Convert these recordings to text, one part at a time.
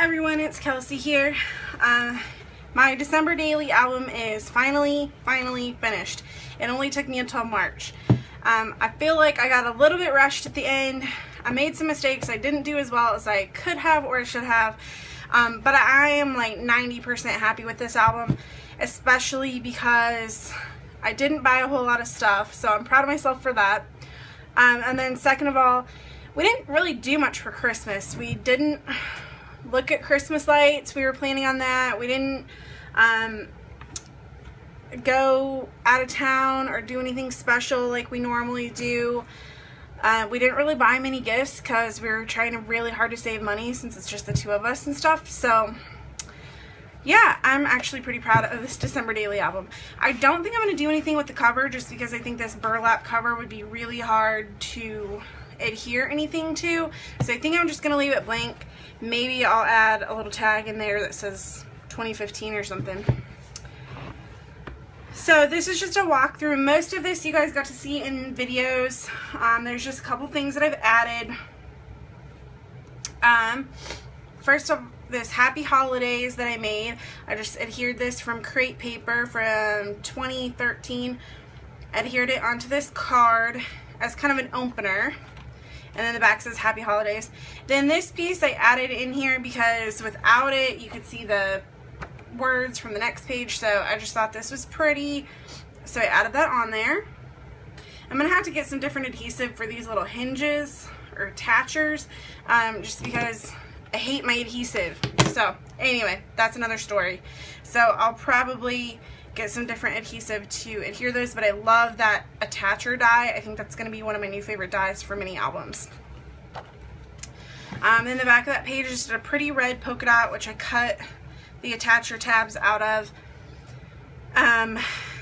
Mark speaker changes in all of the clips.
Speaker 1: Hi everyone, it's Kelsey here. My December daily album is finally finished. It only took me until March. I feel like I got a little bit rushed at the end. I made some mistakes. I didn't do as well as I could have or should have. But I am like 90% happy with this album, especially because I didn't buy a whole lot of stuff, so I'm proud of myself for that. And then second of all, we didn't really do much for Christmas. We didn't look at Christmas lights. We were planning on that. We didn't go out of town or do anything special like we normally do. We didn't really buy many gifts because we were trying really hard to save money since it's just the two of us and stuff. So yeah, I'm actually pretty proud of this December daily album. I don't think I'm going to do anything with the cover just because I think this burlap cover would be really hard to adhere anything to. So I think I'm just going to leave it blank. Maybe I'll add a little tag in there that says 2015 or something. So this is just a walkthrough. Most of this you guys got to see in videos. There's just a couple things that I've added. First of this Happy Holidays that I made. I just adhered this from crepe paper from 2013. Adhered it onto this card as kind of an opener. And then the back says Happy Holidays. Then this piece I added in here because without it you could see the words from the next page, so I just thought this was pretty, so I added that on there. I'm gonna have to get some different adhesive for these little hinges or attachers, just because I hate my adhesive. So anyway, that's another story. So I'll probably get some different adhesive to adhere those, but I love that attacher die. I think that's going to be one of my new favorite dies for mini albums. In the back of that page is a pretty red polka dot, which I cut the attacher tabs out of.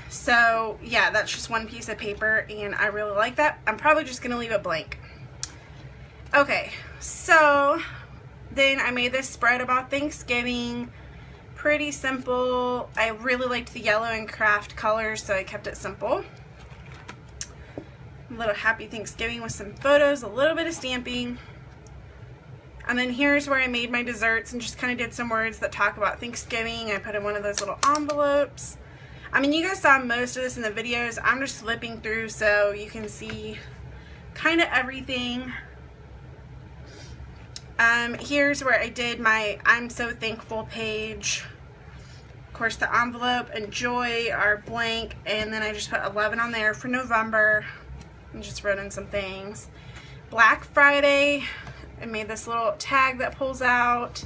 Speaker 1: So yeah, that's just one piece of paper and I really like that. I'm probably just going to leave it blank. Okay, so then I made this spread about Thanksgiving. Pretty simple. I really liked the yellow and craft colors, so I kept it simple. A little Happy Thanksgiving with some photos, a little bit of stamping. And then here's where I made my desserts and just kind of did some words that talk about Thanksgiving. I put in one of those little envelopes. I mean, you guys saw most of this in the videos. I'm just flipping through so you can see kind of everything. Here's where I did my I'm so thankful page. Of course, the envelope and joy are blank, and then I just put 11 on there for November and just wrote in some things. Black Friday, I made this little tag that pulls out,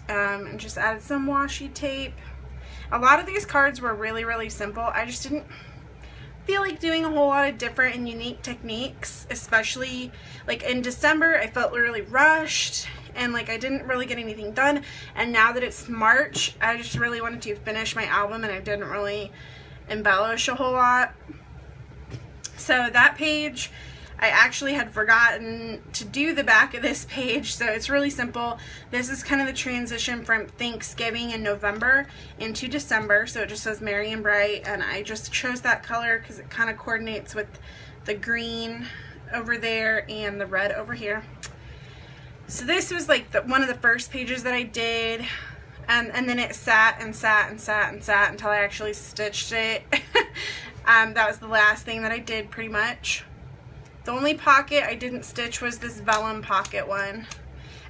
Speaker 1: and just added some washi tape. A lot of these cards were really simple. I just didn't feel like doing a whole lot of different and unique techniques, especially like in December. I felt really rushed and like I didn't really get anything done, and now that it's March I just really wanted to finish my album and I didn't really embellish a whole lot. So that page, I actually had forgotten to do the back of this page, so it's really simple. This is kind of the transition from Thanksgiving in November into December, so it just says Merry and Bright, and I just chose that color because it kind of coordinates with the green over there and the red over here. So this was like one of the first pages that I did, and then it sat until I actually stitched it. That was the last thing that I did pretty much. The only pocket I didn't stitch was this vellum pocket one.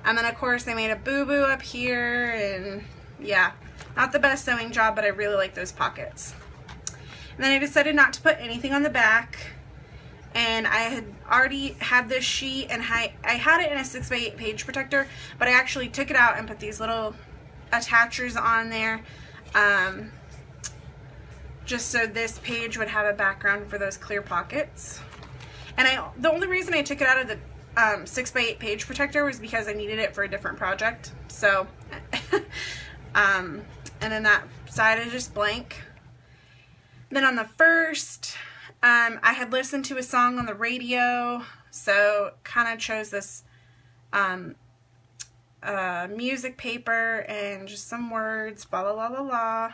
Speaker 1: And then of course I made a boo-boo up here, and yeah, not the best sewing job, but I really like those pockets. And then I decided not to put anything on the back, and I had already had this sheet and I had it in a 6x8 page protector, but I actually took it out and put these little attachers on there, just so this page would have a background for those clear pockets. And the only reason I took it out of the 6x8 page protector was because I needed it for a different project. So, and then that side is just blank. Then on the first, I had listened to a song on the radio, so kind of chose this music paper and just some words, blah, blah, blah, blah, blah.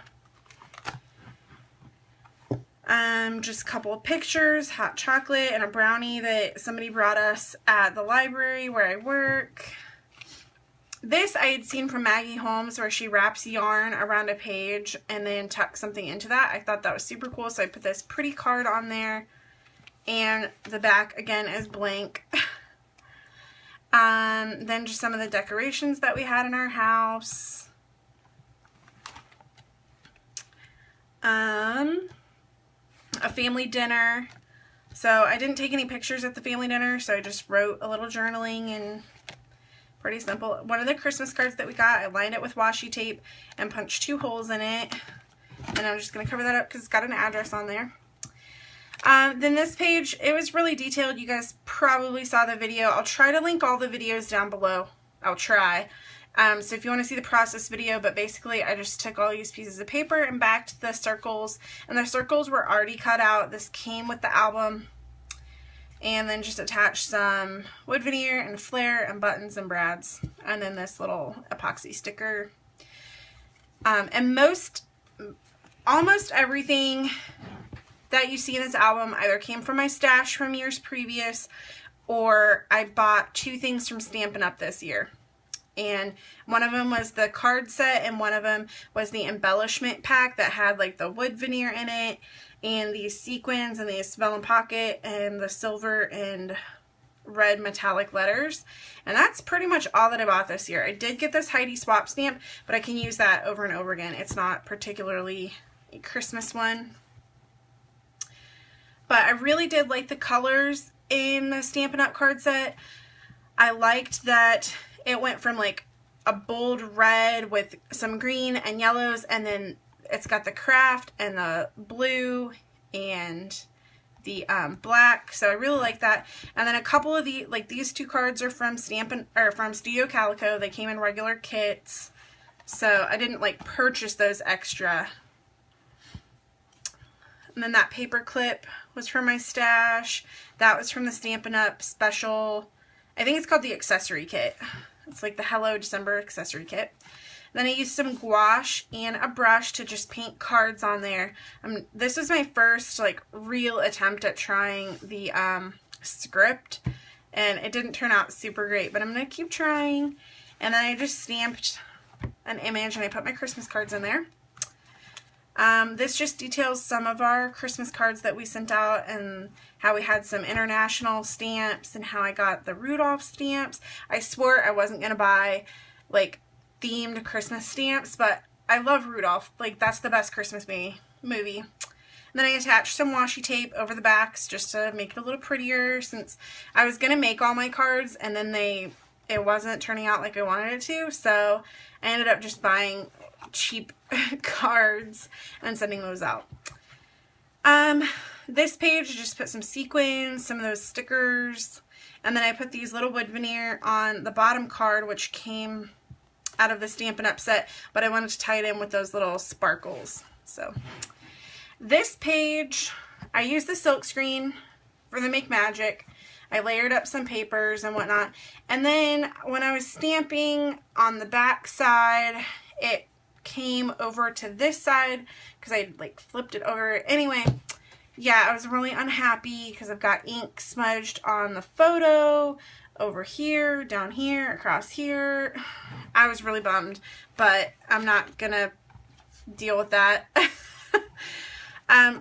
Speaker 1: Just a couple of pictures, hot chocolate, and a brownie that somebody brought us at the library where I work. This I had seen from Maggie Holmes, where she wraps yarn around a page and then tucks something into that. I thought that was super cool, so I put this pretty card on there. And the back, again, is blank. Then just some of the decorations that we had in our house. A family dinner. So I didn't take any pictures at the family dinner, so I just wrote a little journaling, and pretty simple. One of the Christmas cards that we got, I lined it with washi tape and punched 2 holes in it. And I'm just going to cover that up because it's got an address on there. Then this page, it was really detailed. You guys probably saw the video. I'll try to link all the videos down below. I'll try. So if you want to see the process video, but basically I just took all these pieces of paper and backed the circles, and the circles were already cut out. This came with the album, and then just attached some wood veneer and flare and buttons and brads, and then this little epoxy sticker. And almost everything that you see in this album either came from my stash from years previous, or I bought 2 things from Stampin' Up! This year. And one of them was the card set, and one of them was the embellishment pack that had like the wood veneer in it, and these sequins, and these vellum pocket, and the silver and red metallic letters. And that's pretty much all that I bought this year. I did get this Heidi swap stamp, but I can use that over and over again. It's not particularly a Christmas one. But I really did like the colors in the Stampin' Up! Card set. I liked that it went from like a bold red with some green and yellows, and then it's got the craft and the blue and the black. So I really like that. And then a couple of these 2 cards are from from Studio Calico. They came in regular kits, so I didn't like purchase those extra. And then that paper clip was from my stash. That was from the Stampin' Up! Special, I think it's called the accessory kit. It's like the Hello December accessory kit. Then I used some gouache and a brush to just paint cards on there. This was my first like real attempt at trying the script, and it didn't turn out super great, but I'm going to keep trying. And then I just stamped an image and I put my Christmas cards in there. This just details some of our Christmas cards that we sent out, and how we had some international stamps, and how I got the Rudolph stamps. I swore I wasn't going to buy like themed Christmas stamps, but I love Rudolph. Like, that's the best Christmas movie. And then I attached some washi tape over the backs just to make it a little prettier, since I was going to make all my cards and then it wasn't turning out like I wanted it to, so I ended up just buying cheap cards and sending those out. This page, I just put some sequins, some of those stickers, and then I put these little wood veneer on the bottom card, which came out of the Stampin' Up! Set, but I wanted to tie it in with those little sparkles. So this page, I used the silk screen for the Make Magic. I layered up some papers and whatnot, and then when I was stamping on the back side, it came over to this side because I like flipped it over. Anyway, yeah, I was really unhappy because I've got ink smudged on the photo over here, down here, across here. I was really bummed, but I'm not gonna deal with that.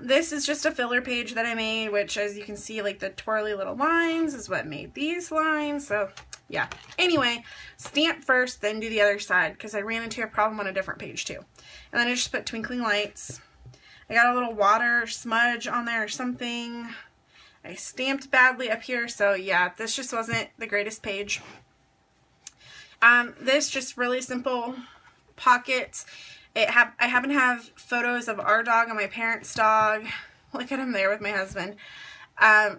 Speaker 1: This is just a filler page that I made, which, as you can see, like the twirly little lines is what made these lines. So yeah, anyway, stamp first, then do the other side, because I ran into a problem on a different page too. And then I just put twinkling lights. I got a little water smudge on there or something. I stamped badly up here, so yeah, this just wasn't the greatest page. This just really simple pockets. I happen to have photos of our dog and my parents' dog. Look at him there with my husband.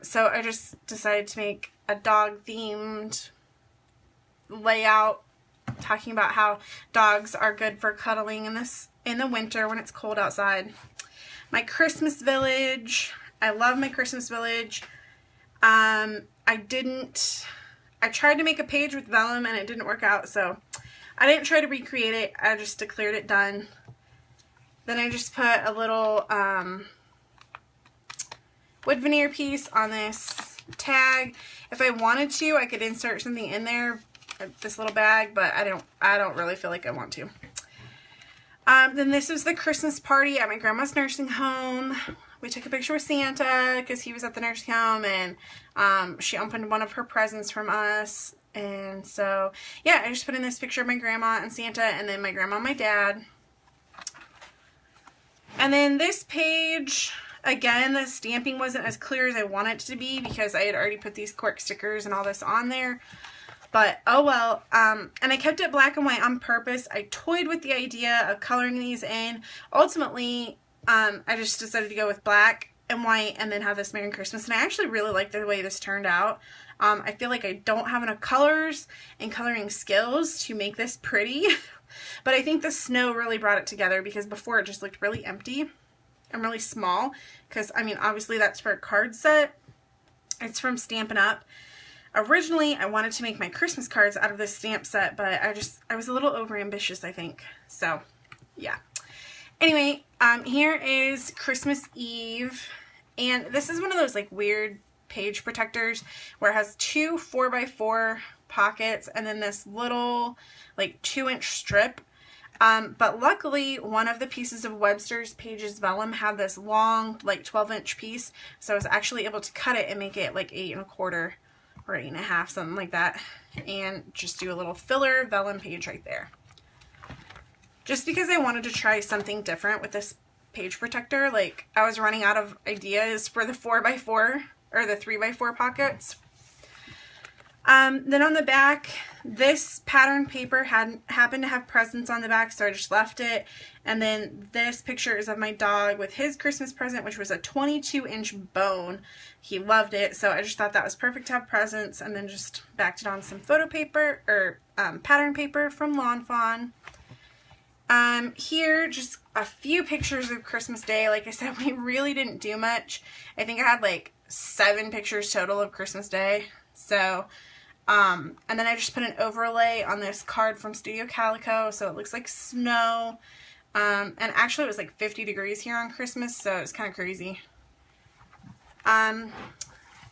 Speaker 1: So I just decided to make a dog themed layout, talking about how dogs are good for cuddling in the winter when it's cold outside. My Christmas village. I love my Christmas village. I tried to make a page with vellum and it didn't work out, so I didn't try to recreate it. I just declared it done. Then I just put a little wood veneer piece on this tag. If I wanted to, I could insert something in there, this little bag, but I don't really feel like I want to. Then this was the Christmas party at my grandma's nursing home. We took a picture with Santa because he was at the nursing home, and she opened one of her presents from us. And so, yeah, I just put in this picture of my grandma and Santa, and then my grandma and my dad. And then this page, again, the stamping wasn't as clear as I wanted it to be because I had already put these cork stickers and all this on there. But, oh well, and I kept it black and white on purpose. I toyed with the idea of coloring these in. Ultimately, I just decided to go with black and white and then have this Merry Christmas. And I actually really like the way this turned out. I feel like I don't have enough colors and coloring skills to make this pretty. But I think the snow really brought it together because before it just looked really empty and really small. Because, I mean, obviously that's for a card set. It's from Stampin' Up! Originally, I wanted to make my Christmas cards out of this stamp set, but I was a little overambitious, I think. So, yeah. Anyway, here is Christmas Eve, and this is one of those, like, weird page protectors where it has two 4x4 pockets and then this little, like, 2-inch strip. But luckily, one of the pieces of Webster's Pages vellum had this long, like, 12-inch piece, so I was actually able to cut it and make it, like, 8 1/4 or 8 1/2, something like that, and just do a little filler vellum page right there. Just because I wanted to try something different with this page protector, like I was running out of ideas for the 4x4 or the 3x4 pockets. Then on the back, this pattern paper happened to have presents on the back, so I just left it. And then this picture is of my dog with his Christmas present, which was a 22-inch bone. He loved it, so I just thought that was perfect to have presents, and then just backed it on some photo paper, or pattern paper from Lawn Fawn. Here, just a few pictures of Christmas Day. Like I said, we really didn't do much. I think I had like 7 pictures total of Christmas Day. So, and then I just put an overlay on this card from Studio Calico, so it looks like snow. And actually it was like 50 degrees here on Christmas, so it's kind of crazy. I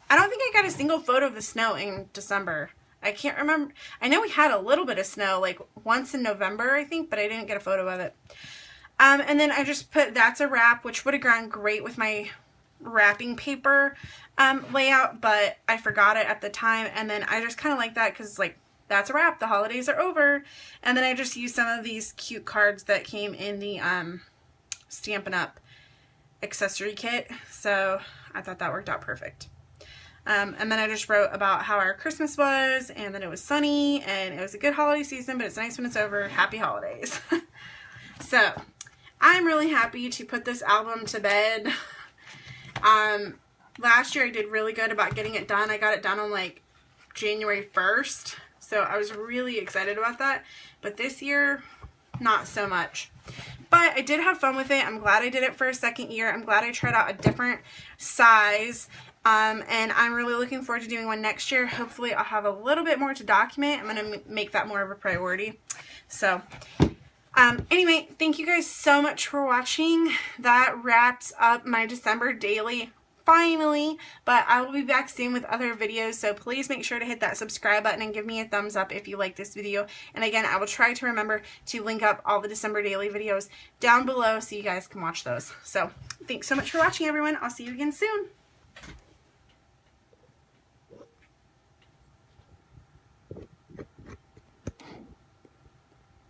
Speaker 1: don't think I got a single photo of the snow in December. I can't remember. I know we had a little bit of snow, like once in November, I think, but I didn't get a photo of it. And then I just put That's a Wrap, which would have gone great with my wrapping paper layout, but I forgot it at the time, and then I just kind of like that because, like, that's a wrap, the holidays are over. And then I just used some of these cute cards that came in the Stampin' Up! Accessory kit, so I thought that worked out perfect. And then I just wrote about how our Christmas was, and that it was sunny, and it was a good holiday season, but it's nice when it's over. Happy holidays. So, I'm really happy to put this album to bed. Last year I did really good about getting it done. I got it done on like January 1st, so I was really excited about that. But this year, not so much. But I did have fun with it. I'm glad I did it for a second year. I'm glad I tried out a different size. And I'm really looking forward to doing one next year. Hopefully I'll have a little bit more to document. I'm going to make that more of a priority. So, anyway, thank you guys so much for watching. That wraps up my December daily, finally. But I will be back soon with other videos, so please make sure to hit that subscribe button and give me a thumbs up if you like this video. And again, I will try to remember to link up all the December daily videos down below so you guys can watch those. So, thanks so much for watching, everyone. I'll see you again soon.